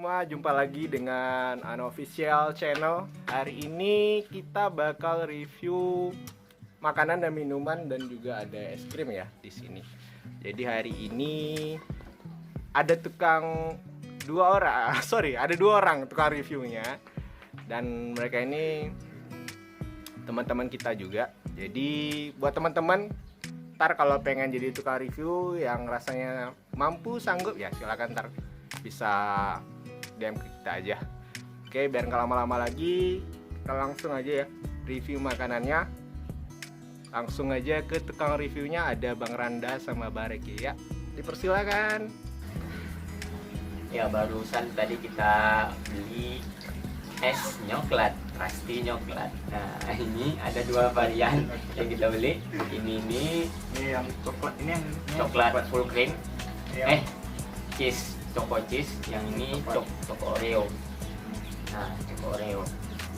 semua, jumpa lagi dengan Unofficial Channel. Hari ini kita bakal review makanan dan minuman dan juga ada es krim ya di sini. Jadi hari ini ada ada dua orang tukang reviewnya, dan mereka ini teman-teman kita juga. Jadi buat teman-teman, ntar kalau pengen jadi tukang review yang rasanya mampu sanggup ya silakan ntar bisa DM ke kita aja. Oke, biar nggak lama-lama lagi, kita langsung aja ya review makanannya. Langsung aja ke tukang reviewnya, ada Bang Randa sama Bareki ya. Dipersilakan. Ya, barusan tadi kita beli es coklat, pasti coklat. Nah, ini ada dua varian yang kita beli. Ini yang coklat, ini yang coklat full cream. Yang Cheese, choco cheese. Yang ini choco Oreo. Nah, choco Oreo.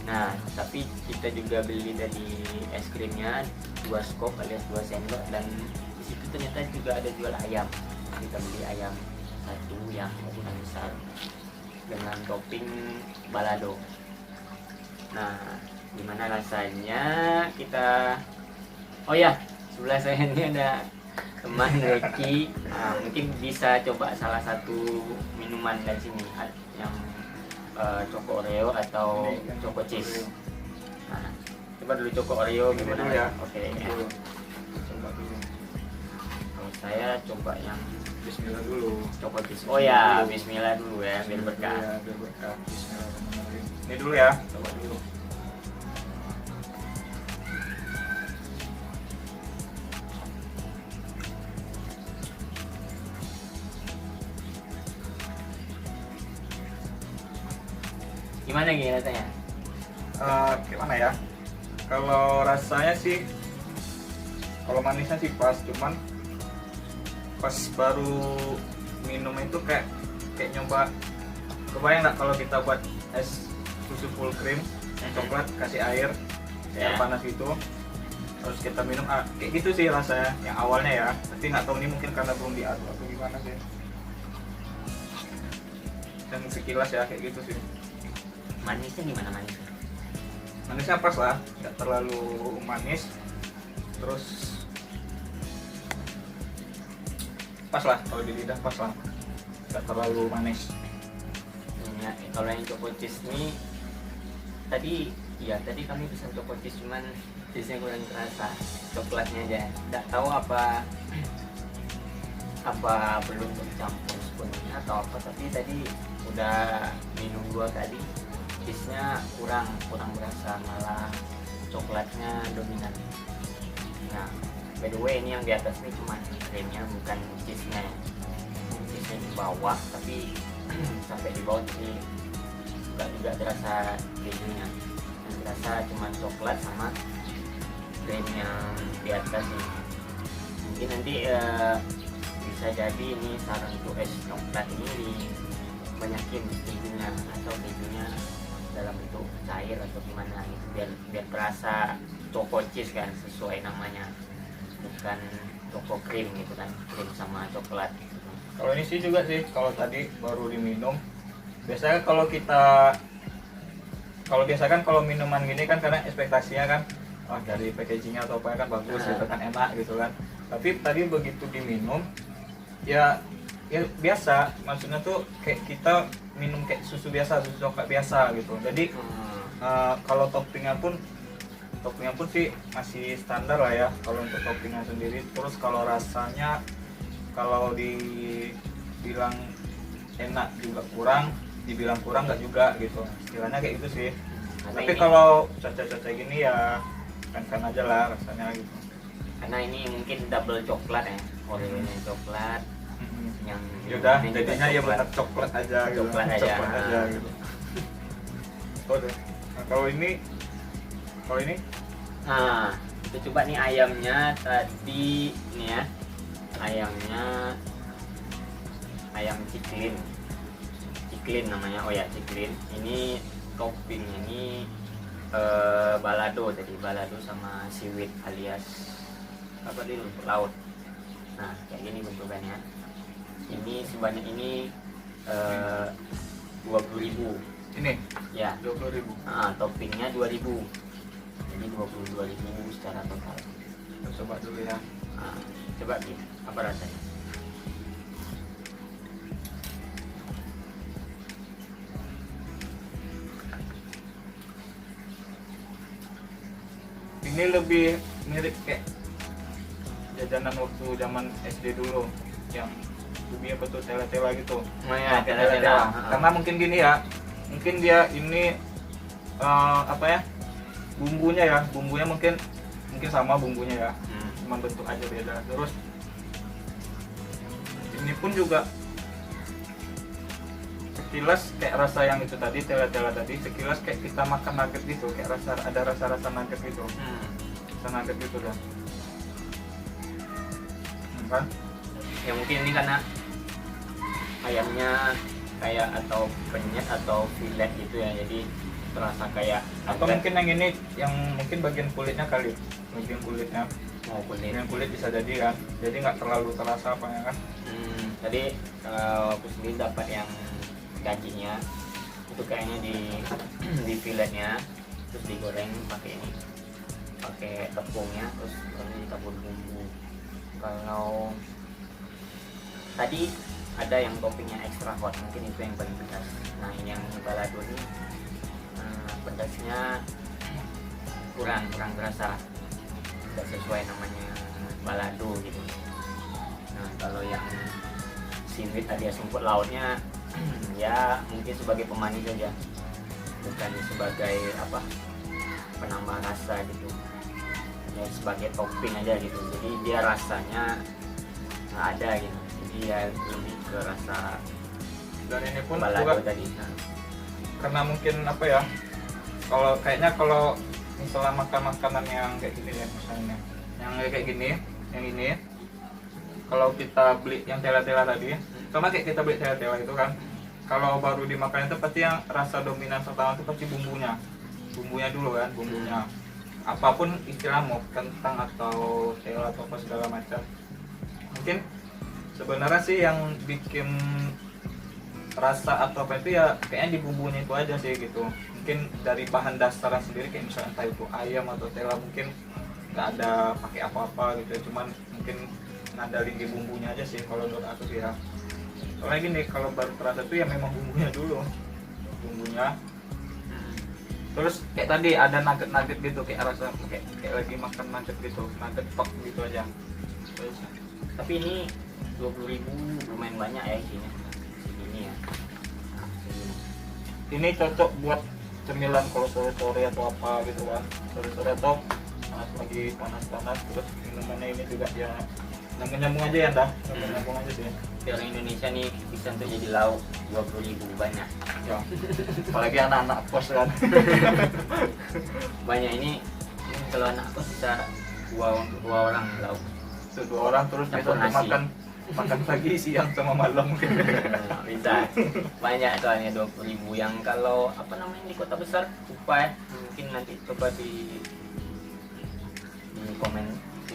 Nah, tapi kita juga beli dari es krimnya 2 scoop alias 2 sendok, dan di situ ternyata juga ada jual ayam. Kita beli ayam satu yang ukuran besar dengan topping balado. Nah, gimana rasanya kita? Oh ya, sebelah saya ini ada teman Reki. Nah, mungkin bisa coba salah satu minuman dari sini, yang choco Oreo atau choco cheese. Nah, coba dulu choco Oreo gimana dulu ya. Oke, ya. coba dulu. Kalau saya coba yang Bismillah dulu. choco cheese. Oh ya, Bismillah dulu ya, biar berkah. Iya, biar berkah. Bismillahirrahmanirrahim. Ini dulu ya, coba dulu. Gimana gini rasanya? Gimana ya? Kalau rasanya sih, kalau manisnya sih pas, cuman pas baru minum itu kayak nyoba, kebayang nggak kalau kita buat es susu full cream coklat, kasih air panas gitu, terus kita minum kayak gitu sih rasanya yang awalnya ya. Tapi nggak tahu ini mungkin karena belum diaduk atau gimana sih, dan sekilas ya kayak gitu sih. Manisnya gimana manisnya? Manisnya pas lah, nggak terlalu manis, terus pas lah kalau di lidah, pas lah, nggak terlalu manis. Ya, kalau yang choco cheese ini tadi kami pesan choco cheese, cuman cheese-nya kurang terasa, coklatnya aja. Nggak tahu apa belum bercampur sepenuhnya atau apa, tapi tadi udah minum 2 kali, cheese-nya kurang berasa, malah coklatnya dominan. Nah, by the way, ini yang di atas ini cuma krimnya, bukan cheese-nya. Cheese-nya di bawah, tapi sampai di bawah jadi nggak juga terasa kejunya, yang terasa cuma coklat sama krim yang di atas ini. Mungkin nanti bisa jadi ini saran untuk es coklat ini banyakin kejunya, atau kejunya dalam bentuk cair atau gimana gitu, biar terasa choco cheese kan, sesuai namanya, bukan choco cream gitu kan, krim sama coklat gitu. Kalau ini sih juga sih, kalau tadi baru diminum, biasanya kalau kalau minuman gini kan, karena ekspektasinya kan dari packagingnya atau apa kan bagus gitu kan, enak gitu kan. Tapi tadi begitu diminum ya biasa, maksudnya tuh kayak kita minum kayak susu biasa, susu coklat biasa gitu. Jadi kalau toppingnya pun sih masih standar lah ya kalau untuk toppingnya sendiri. Terus kalau rasanya, kalau dibilang enak juga kurang, dibilang kurang nggak juga gitu, istilahnya kayak gitu sih. Tapi kalau caca-caca gini ya kan aja lah rasanya gitu. Karena ini mungkin double coklat ya, Oreo-nya coklat, yang Yaudah, ini jadinya juga ya benar coklat aja gitu. Coklat aja. Gitu. Oh, deh. Nah, kalau ini Nah, kita coba nih ayamnya tadi nih ya. Ayam ciklin namanya. Oh ya, ciklin. Ini toppingnya ini balado sama seaweed alias apa di rumput laut. Nah, kayak gini bentukannya. Ini sebanyak ini 20.000 Ini ya. 20.000. Toppingnya 2.000, jadi 22.000 secara total. Kita coba dulu ya. Coba Ki, apa rasanya? Ini lebih mirip kayak jajanan waktu zaman SD dulu, yang lebih apa tuh, tela-tela gitu. Oh ya, Tela-tela. Karena mungkin gini ya, mungkin dia ini apa ya, bumbunya mungkin sama bumbunya ya, cuma bentuk aja beda. Terus ini pun juga sekilas kayak rasa yang itu tadi, tela-tela tadi, sekilas kayak kita makan nugget gitu, kayak ada rasa nugget gitu, rasa nugget gitu dah. Kan? Ya mungkin ini karena ayamnya kayak atau penyet atau fillet gitu ya, jadi terasa kayak Atau mungkin yang ini yang mungkin bagian kulitnya kali, bagian kulitnya, kulit. bagian kulit bisa jadi kan, jadi nggak terlalu terasa apa ya kan. Tadi kalau aku sendiri dapat yang dagingnya itu kayaknya di filletnya, terus digoreng pakai ini, pakai tepungnya, terus baru ditabur bumbu. Kalau tadi ada yang toppingnya extra hot, mungkin itu yang paling pedas. Nah ini yang balado ini pedasnya kurang berasa, tidak sesuai namanya balado gitu. Nah kalau yang seaweed alias rumput lautnya ya mungkin sebagai pemanis saja, bukan sebagai apa, penambah rasa gitu, ya sebagai topping aja gitu. Jadi dia rasanya nggak ada gitu, jadi ya lebih ke rasa Dan ini pun balado juga tadi. karena mungkin apa ya, kalau misalnya makan makanan yang kayak gini ya, misalnya yang kayak gini, yang ini, kalau kita beli yang tela-tela tadi, sama kayak kita beli tela-tela itu kan, kalau baru dimakan itu pasti yang rasa dominan pertama itu pasti bumbunya dulu kan, bumbunya apapun istilah, mau kentang atau tela atau apa segala macam. Mungkin sebenarnya sih yang bikin rasa atau apa itu ya kayaknya di bumbunya itu aja sih gitu. Mungkin dari bahan dasar sendiri kayak misalnya entah itu ayam atau tela, mungkin nggak ada pakai apa-apa gitu, cuman mungkin ngandalin di bumbunya aja sih kalau menurut aku sih ya. Soalnya gini, kalau baru terasa tuh ya memang bumbunya dulu, bumbunya. Terus kayak tadi ada nugget gitu, kayak rasa kayak lagi makan nugget gitu, nugget pop gitu aja. Terus, Tapi ini 20.000 lumayan banyak ya isinya. Segini ya. Nah, segini. ini cocok buat cemilan kalau sore-sore atau apa gitu kan, sore-sore atau lagi panas-panas. Terus minumannya ini juga ya nyambung aja ya dah, nyambung aja sih. Di orang Indonesia nih bisa untuk jadi lauk 20.000 banyak. Ya, apalagi anak-anak kos kan. Banyak ini kalau anak kos bisa dua orang lauk. Itu 2 orang terus bisa Campur untuk nasi. makan pagi, siang sama malam. Bisa banyak soalnya 20.000. Yang kalau apa namanya di kota besar lupa ya, mungkin nanti coba di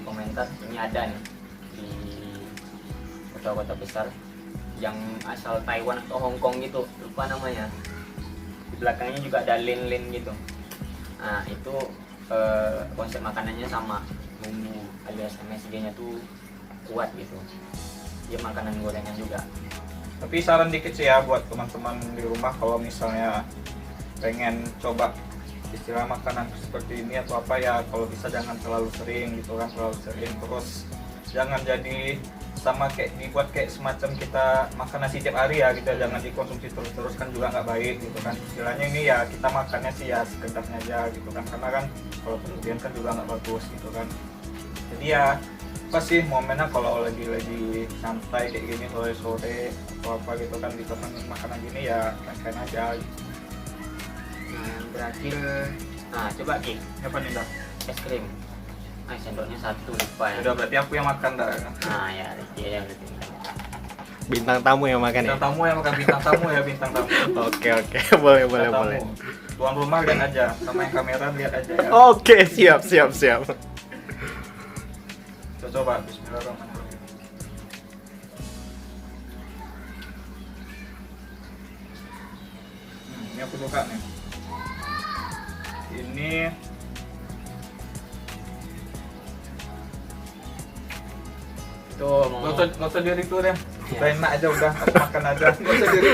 komentar ini ada nih di kota-kota besar yang asal Taiwan atau Hong Kong gitu, lupa namanya. Di belakangnya juga ada lin gitu. Nah itu konsep makanannya sama, bumbu alias MSG nya tuh kuat gitu, dia makanan gorengan juga. Tapi saran dikit sih ya buat teman-teman di rumah, kalau misalnya pengen coba istilah makanan seperti ini atau apa ya, kalau bisa jangan terlalu sering gitu kan, terus jangan jadi sama kayak dibuat kayak semacam kita makan nasi tiap hari ya gitu, jangan dikonsumsi terus kan juga nggak baik gitu kan. Istilahnya ini ya kita makannya sih ya sekedarnya aja gitu kan, karena kan kalau berlebihan kan juga nggak bagus gitu kan. Jadi ya apa sih momennya kalau lagi santai kayak gini sore-sore atau apa gitu kan, di makanan gini ya makan aja. Nah yang terakhir, nah coba Ki, Apa nih dah? es krim. Nah sendoknya 1 lupa ya. Udah berarti aku yang makan dah. Nah ya dia yang berarti. Bintang tamu yang makan ya. Bintang tamu yang makan, bintang tamu ya, bintang tamu. Oke, boleh. Bintang tamu. Tuan rumah lihat aja, sama yang kamera lihat aja ya. Oke, siap. Coba bismillahirrahmanirrahim. aku suka nih. Ini Tuh, nggak usah diri tuh deh. Iya. Udah enak aja udah, aku makan aja. Nggak usah diri.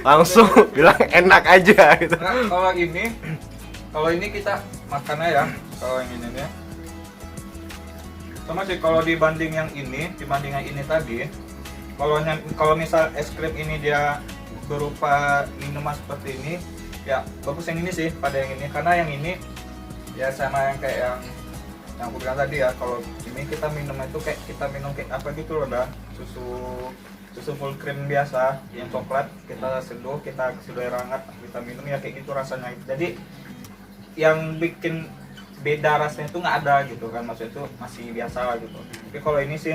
Langsung bilang enak aja gitu. Nah, kalau ini kita makannya ya. Kalau yang ini nih. Sama sih kalau dibanding yang ini tadi. Kalau misal es krim ini dia berupa minuman seperti ini, ya bagus yang ini sih pada yang ini, karena yang ini ya sama yang kayak yang aku bilang tadi ya. Kalau ini kita minum itu kayak kita minum kayak apa gitu loh, dah susu full cream biasa yang coklat, kita seduh, kita kasih air hangat, kita minum ya kayak gitu rasanya. Jadi yang bikin beda rasanya itu nggak ada gitu kan, maksudnya itu masih biasa lah gitu. Tapi kalau ini sih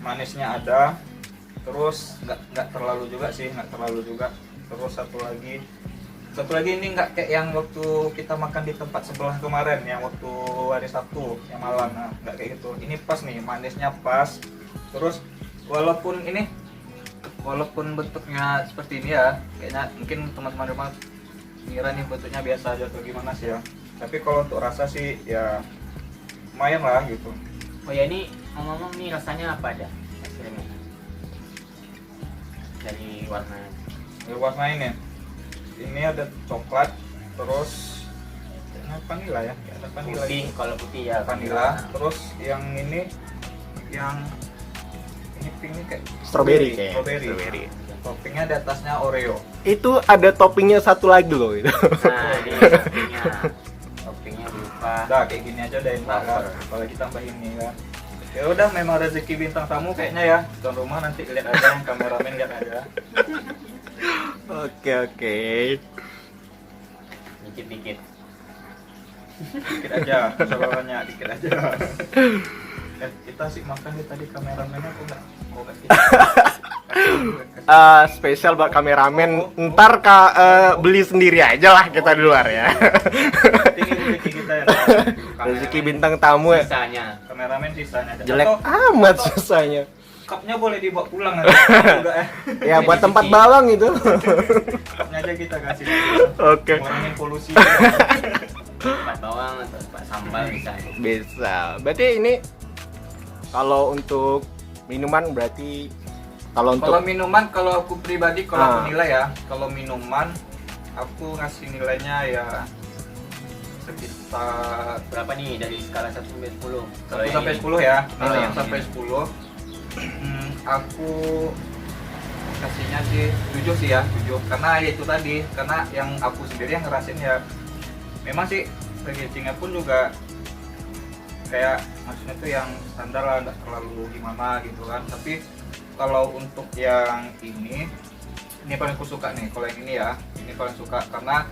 manisnya ada, terus nggak terlalu juga sih, nggak terlalu juga. Terus satu lagi ini nggak kayak yang waktu kita makan di tempat sebelah kemarin, yang waktu hari Sabtu yang malam. Nah, nggak kayak gitu. Ini pas nih, manisnya pas. Terus walaupun bentuknya seperti ini ya, kayaknya mungkin teman-teman rumah ngira nih bentuknya biasa aja atau gimana sih ya. Tapi kalau untuk rasa sih ya lumayan lah gitu. Oh ya, ini ngomong-ngomong nih rasanya apa aja es krimnya? Dari warna. Warna ini ada coklat, terus kayaknya vanilla ya, ada vanilla. Putih, kalau putih ya Vanilla. Terus yang ini pink ini kayak Strawberry kayak. Strawberry. Toppingnya di atasnya Oreo. Itu ada toppingnya satu lagi loh itu. Nah, ini toppingnya berupa Udah kayak gini aja udah enak kan. Kalau kita tambahin ini kan. Ya udah, memang rezeki bintang tamu kayaknya ya. Tuan rumah nanti lihat aja, yang kameramen lihat aja. Oke. dikit-dikit. Dikit aja, sabarannya dikit aja. Kita sih makan nih tadi, kameramennya kok nggak Spesial buat kameramen, ntar beli sendiri aja lah kita di luar ya. Tinggi rezeki kita ya. Rezeki bintang tamu ya. Sisanya Kameramen sisanya aja. Jelek Atau amat susahnya. cupnya boleh dibawa pulang nanti. Enggak Ya buat tempat bawang itu. Cupnya aja kita kasih. Oke. Ngurangin polusi. tempat bawang atau tempat sambal bisa. Bisa. Berarti ini kalau untuk minuman berarti kalau Minuman, kalau aku pribadi, kalau aku Ah. nilai ya, kalau minuman aku ngasih nilainya ya sekitar Berapa nih dari skala 1 sampai 10? 1 sampai 10 ya. Nilai yang Ah. sampai 10. Aku kasihnya sih 7 sih ya, 7. Karena ya itu tadi, karena yang aku sendiri yang ngerasin ya memang sih packagingnya pun juga kayak maksudnya tuh yang standar lah, nggak terlalu gimana gitu kan. Tapi kalau untuk yang ini paling aku suka nih. Kalau yang ini ya, ini paling suka karena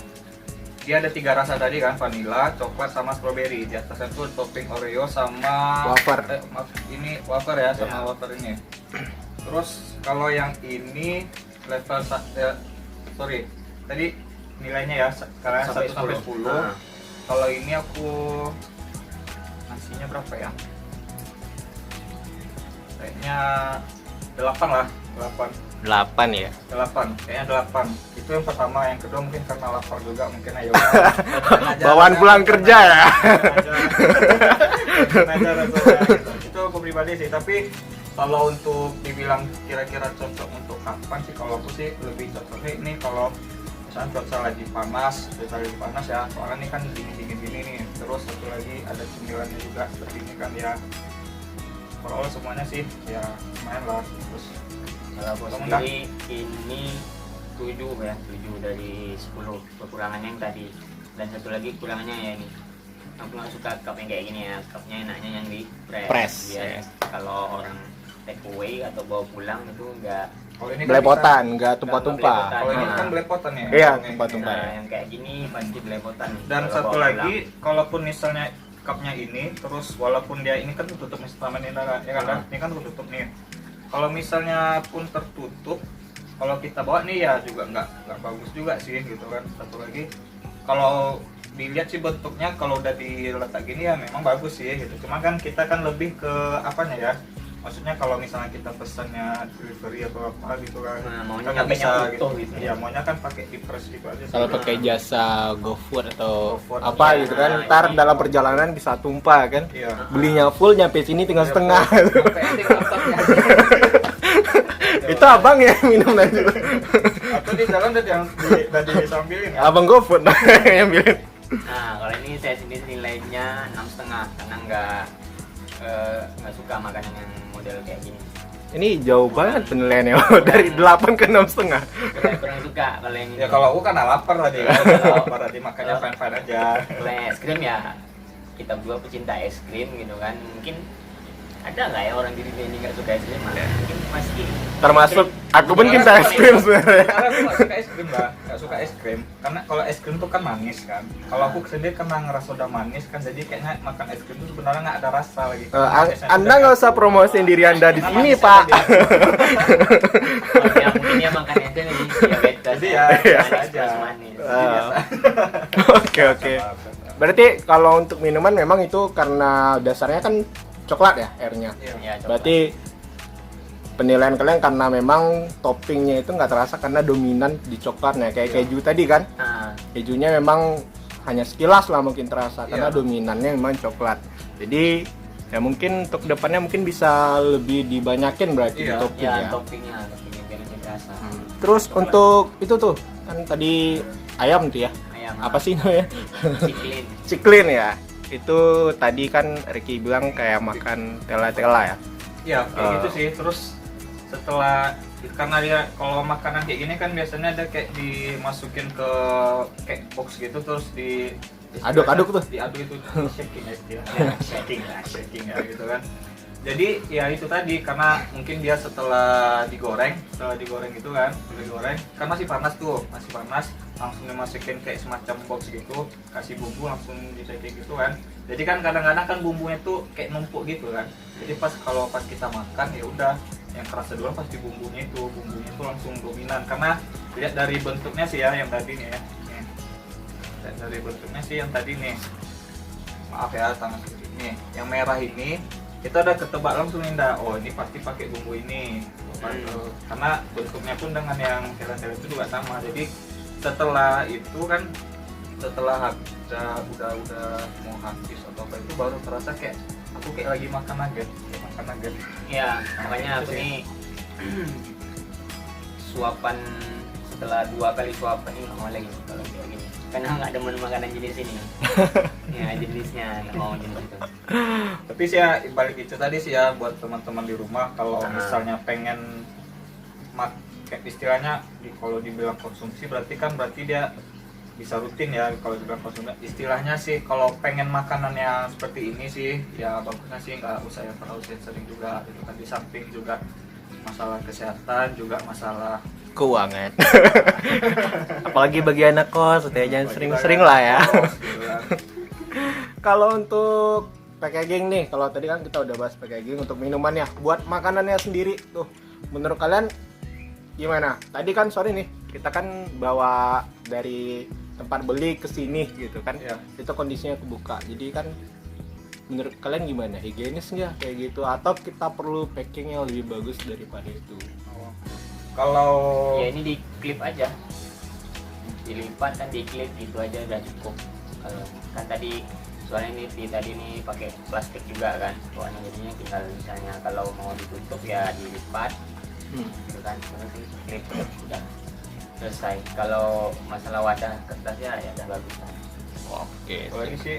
dia ada 3 rasa tadi kan, vanilla, coklat, sama strawberry. Di atasnya tuh topping Oreo sama Wafer. Ini wafer ya, sama Ya. wafer ini. Terus kalau yang ini level sorry, tadi nilainya ya sekarang 1 sampai 10. Nah, Kalau ini aku ngasihnya berapa ya? Kayaknya 8 lah, 8. 8 ya. 8, kayaknya 8. Itu yang pertama, yang kedua mungkin karena lapar juga mungkin ayo. Bawaan pulang kerja ya. Itu aku pribadi sih, tapi kalau untuk dibilang kira-kira cocok untuk kapan sih, kalau aku sih lebih cocoknya ini kalau misalnya cuaca lagi panas ya, soalnya ini kan dingin gini nih. Terus satu lagi ada cemilannya juga seperti ini kan ya. Kalau semuanya sih ya lumayan lah. Terus kalau aku Kamu sendiri ini 7 ya, 7 dari 10. Kekurangannya yang tadi, dan satu lagi kekurangannya ya ini, aku nggak suka cup yang kayak gini ya. Cupnya enaknya yang di Press, biar ya. kalau orang take away atau bawa pulang itu enggak. kalau ini kan Belepotan, bisa- nggak tumpah-tumpah. belepotan. Kalau ini Nah. kan belepotan ya. Iya, Kalau yang tumpah-tumpah. ini. Nah, yang kayak gini pasti belepotan. Dan kalau satu bawa lagi, kalaupun misalnya cupnya ini, terus walaupun dia ini kan tertutup nih selama ini ya kan, ini kan tertutup nih. Kalau misalnya pun tertutup, kalau kita bawa nih ya juga nggak bagus juga sih gitu kan. Satu lagi, kalau dilihat sih bentuknya kalau udah diletak gini ya memang bagus sih gitu. Cuma kan kita kan lebih ke apanya ya, maksudnya kalau misalnya kita pesannya delivery atau apa gitu kan, Nah, maunya kan nggak nyampenya bisa utuh gitu. gitu. Iya, maunya kan pakai di press gitu aja sih. Kalau pakai jasa GoFood atau GoFood, apa iya. gitu kan, Nah, ntar ini- dalam perjalanan bisa tumpah kan. Iya. Belinya full nyampe sini tinggal setengah. Sampai ending laptopnya. Itu abang ya minum nanti. Atau di jalan udah disambilin ya. Abang GoFood yang bilang. Nah, kalau ini saya sendiri nilainya 6,5 karena nggak suka makanan yang model kayak gini. Ini jauh banget penilaiannya dari 8 ke 6,5. Kurang suka kalau yang ini. Ya kalau aku kan lapar tadi kan, lapar tadi makanya fine-fine aja. Kalau yang es krim ya kita berdua pecinta es krim gitu kan, mungkin ada nggak ya orang di dunia ini nggak suka es krim? Mungkin pasti. Termasuk aku pun cinta es krim sebenarnya. Karena aku nggak suka es krim lah, nggak suka es krim. Karena kalau es krim tuh kan manis kan. Kalau aku sendiri karena ngerasa udah manis kan, jadi kayaknya makan es krim tuh sebenarnya nggak ada rasa lagi. Anda nggak usah promosiin diri Anda di sini, Pak. Ya mungkin dia makannya itu nih diabetes. Jadi ya, manis biasa aja. plus manis. Oke. Berarti kalau untuk minuman memang itu karena dasarnya kan coklat ya airnya. Ya, coba. Berarti penilaian kalian karena memang toppingnya itu nggak terasa karena dominan di coklatnya kayak keju tadi kan. Nah, Kejunya memang hanya sekilas lah mungkin terasa karena Iya. dominannya memang coklat. Jadi ya mungkin untuk depannya mungkin bisa lebih dibanyakin berarti di Iya. topping ya ya. toppingnya biar lebih terasa. Terus untuk itu tuh kan tadi ayam tuh ya. Ayam Apa sih namanya? ciklin. Ciklin ya. Itu tadi kan Ricky bilang kayak makan tela-tela ya. Iya, kayak gitu sih. Terus setelah karena dia kalau makanan kayak gini kan biasanya ada kayak dimasukin ke kayak box gitu terus Aduk-aduk tuh. diaduk itu shaking ya istilahnya. shaking ya gitu kan. Jadi ya itu tadi karena mungkin dia setelah digoreng gitu kan, udah digoreng kan masih panas langsung dimasukin kayak semacam box gitu, kasih bumbu langsung dicekin gitu kan. Jadi kan kadang-kadang kan bumbunya tuh kayak numpuk gitu kan. Jadi pas kita makan ya udah yang kerasa dulu pasti bumbunya tuh langsung dominan karena lihat dari bentuknya sih ya yang tadi nih ya. Nih. Lihat dari bentuknya sih yang tadi nih. Maaf ya tangan kiri nih. Yang merah ini kita udah ketebak langsung Indah. Oh ini pasti pakai bumbu ini. Karena bentuknya pun dengan yang tela-tela itu juga sama. Jadi setelah itu kan udah mau habis atau apa itu baru terasa kayak aku kayak lagi makan nugget. Ya, makanya aku nih suapan setelah 2 kali suapan ini nggak mau lagi kalau kayak gini. Karena nggak demen makanan jenis ini. Ya jenisnya nggak mau jenis itu. Tapi sih ya balik itu tadi sih ya buat teman-teman di rumah kalau Ah. misalnya pengen kayak istilahnya kalau dibilang konsumsi berarti dia bisa rutin ya. Kalau dibilang konsumsi istilahnya sih kalau pengen makanan yang seperti ini sih ya bagusnya sih nggak usah yang terlalu sering juga gitu kan. Di samping juga masalah kesehatan juga masalah Keuangan. Apalagi bagi anak kos, jangan sering-sering lah ya. gitu kan. Kalau untuk packaging nih, kalau tadi kan kita udah bahas packaging untuk minumannya, buat makanannya sendiri tuh, menurut kalian gimana? Tadi kan sorry nih, kita kan bawa dari tempat beli ke sini gitu kan, Iya. itu kondisinya kebuka, jadi kan menurut kalian gimana? Higienis nggak kayak gitu? Atau kita perlu packing yang lebih bagus daripada itu? Kalau Ya ini di klip aja. Dilipat kan di klip gitu aja udah cukup. Kalau kan tadi soalnya ini tadi nih pakai plastik juga kan. Soalnya jadinya tinggal misalnya kalau mau ditutup ya dilipat gitu kan. Terus di klip udah selesai. Kalau masalah wadah kertasnya ya udah bagus kan. Oke. kalau ini sih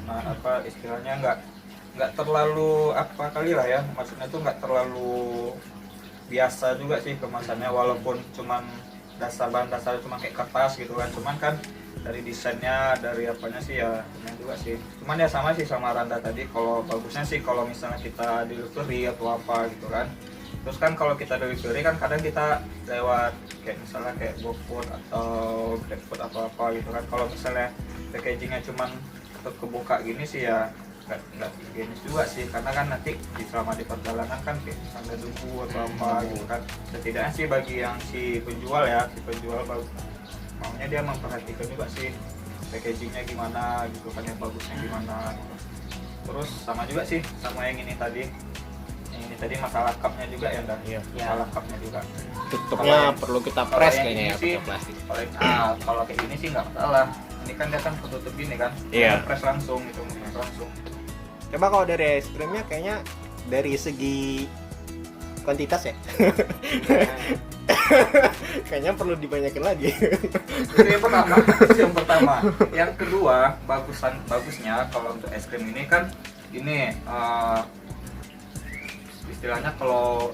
apa istilahnya nggak terlalu apa kali lah ya, maksudnya tuh nggak terlalu biasa juga sih kemasannya walaupun cuman bahan dasar cuma kayak kertas gitu kan, cuman kan dari desainnya dari apanya sih ya lumayan juga sih. Cuman ya sama sih sama Randa tadi, kalau bagusnya sih kalau misalnya kita delivery atau apa gitu kan. Terus kan kalau kita delivery kan kadang kita lewat kayak misalnya kayak GoFood atau GrabFood atau apa gitu kan. Kalau misalnya packagingnya cuman kebuka gini sih ya nggak higienis juga sih, karena kan nanti selama di perjalanan kan kayak misalnya debu atau apa gitu kan. Setidaknya sih bagi yang si penjual maunya dia memperhatikan juga sih packagingnya gimana gitu kan, yang bagusnya gimana gitu. Terus sama juga sih sama yang ini tadi, yang Ini tadi masalah cupnya juga ya, Nda? Iya. Masalah cupnya juga. Tutupnya Kalau perlu kita kalau press yang kayaknya ini ya sih, pakai plastik. Kalau kayak gini sih nggak masalah. Ini kan dia kan ketutup gini kan. Iya. Press langsung gitu, press langsung. Coba kalau dari es krimnya kayaknya dari segi kuantitas ya. Kayaknya perlu dibanyakin lagi. Itu yang pertama, Yang kedua, bagusnya kalau untuk es krim ini kan ini istilahnya kalau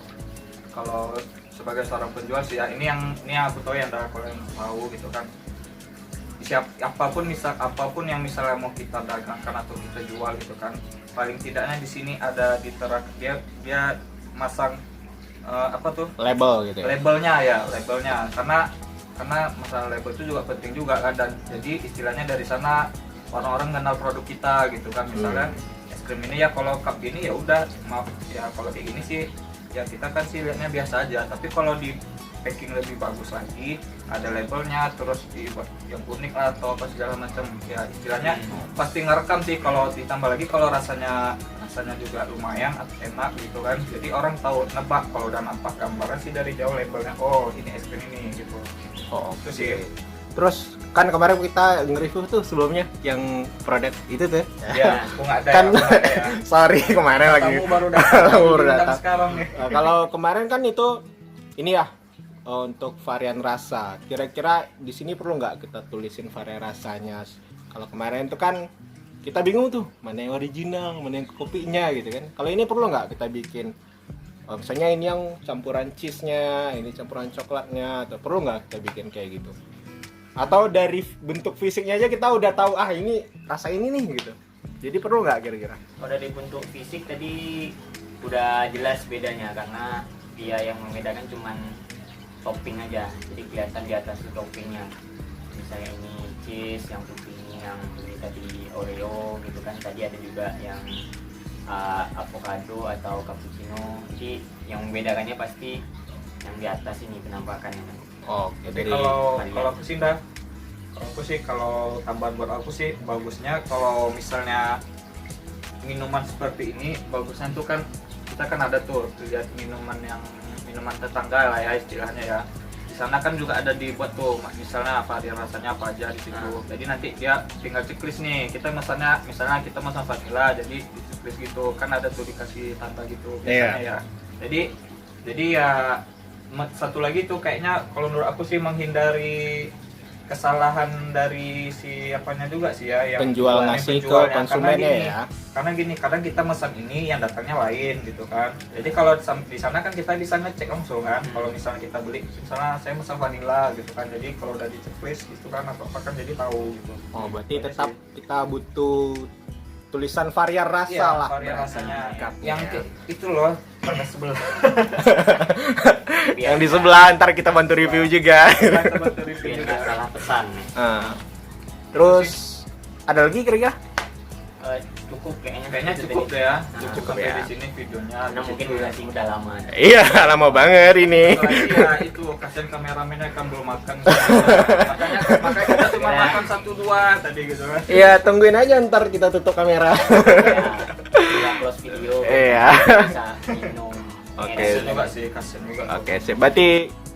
sebagai seorang penjual sih ya, ini yang aku tahu ya, kalau yang tahu gitu kan. Apapun yang misalnya mau kita dagangkan atau kita jual gitu kan, paling tidaknya di sini ada dia masang Label gitu ya. labelnya karena masalah label itu juga penting juga kan, dan jadi istilahnya dari sana orang-orang kenal produk kita gitu kan. Misalnya es krim ini ya kalau cup gini ya udah, maaf ya kalau kayak gini sih ya kita kan sih lihatnya biasa aja, tapi kalau di packing lebih bagus lagi, ada labelnya, terus dibuat yang unik lah atau apa segala macam ya, istilahnya pasti ngerekam sih. Kalau ditambah lagi kalau rasanya juga lumayan enak gitu kan, jadi orang tahu nebak kalau udah nampak gambarnya sih dari jauh labelnya, oh ini es krim ini gitu. Oh, Itu sih. Terus kan kemarin kita nge-review tuh sebelumnya yang produk itu tuh. Ya, aku nggak ada Kan ya. sorry kemarin lagi. Kamu baru datang, Baru datang. sekarang nih. Nah, kalau kemarin kan itu ini ya untuk varian rasa. Kira-kira di sini perlu nggak kita tulisin varian rasanya? Kalau kemarin itu kan kita bingung tuh mana yang original, mana yang kopinya gitu kan. Kalau ini perlu nggak kita bikin? Misalnya ini yang campuran cheese-nya, ini campuran coklatnya, atau perlu nggak kita bikin kayak gitu? Atau dari bentuk fisiknya aja kita udah tahu ini rasa ini nih gitu. Jadi perlu nggak kira-kira? Kalau dari bentuk fisik tadi udah jelas bedanya, karena dia yang membedakan cuman topping aja, jadi kelihatan di atas itu toppingnya. Misalnya ini cheese, yang putih yang ini tadi Oreo gitu kan, tadi ada juga yang avocado atau cappuccino. Jadi yang membedakannya pasti yang di atas ini penampakannya kan. Oh, Jadi jadi kalau varian. aku sih Nda, kalau tambahan buat aku sih bagusnya kalau misalnya minuman seperti ini, bagusnya tuh kan kita kan ada tuh lihat minuman tetangga lah ya istilahnya ya. Di sana kan juga ada dibuat tuh misalnya varian rasanya apa aja di situ. Jadi nanti dia tinggal checklist nih. Misalnya kita pesan vanilla, jadi di checklist gitu kan ada tuh dikasih tanda gitu biasanya ya. Jadi ya satu lagi tuh kayaknya kalau menurut aku sih menghindari kesalahan dari si apanya juga sih ya, yang penjual ngasih ke konsumennya ya. Karena gini, kadang kita pesan ini yang datangnya lain gitu kan. Jadi kalau di sana kan kita bisa ngecek langsung kan. Kalau misalnya kita beli, misalnya saya pesan vanilla gitu kan. Jadi kalau udah di checklist gitu kan apa kan jadi tahu gitu. Oh, berarti tetap kita butuh tulisan varian rasa Iya, lah. varian rasanya. Cupnya. Yang itu loh, pada sebelah. Yang di sebelah ntar kita bantu review juga. Biar nggak salah pesan. Terus ada lagi kira-kira? Cukup kayaknya. Kayaknya itu cukup tadi. ya. Nah, Cukup cukup sampai ya. di sini videonya. Karena mungkin durasi udah lama. Iya, lama banget ini. Lagi ya itu kasihan kameramennya kan belum makan. makanya kita cuma Ya. makan 1-2 tadi gitu kan. Iya, tungguin aja ntar kita tutup kamera. Ya, close video. Iya. Bisa minum. Oke. Kasihan juga sih, kasihan juga. Oke, sip. Berarti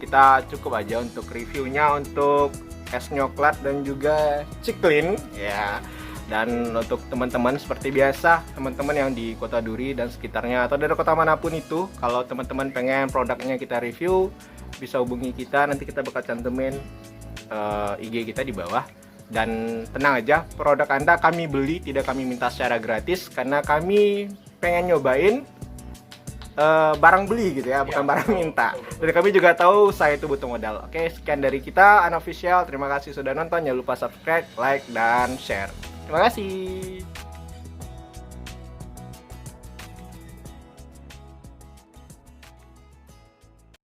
kita cukup aja untuk reviewnya untuk es coklat dan juga ciklin ya. Dan untuk teman-teman seperti biasa, teman-teman yang di Kota Duri dan sekitarnya atau dari kota manapun itu, kalau teman-teman pengen produknya kita review, bisa hubungi kita, nanti kita bakal cantumin IG kita di bawah. Dan tenang aja, produk Anda kami beli, tidak kami minta secara gratis karena kami pengen nyobain barang beli gitu ya, bukan barang minta. Dan kami juga tahu saya itu butuh modal. Oke, sekian dari kita, Unofficial. Terima kasih sudah nonton. Jangan lupa subscribe, like, dan share. Terima kasih.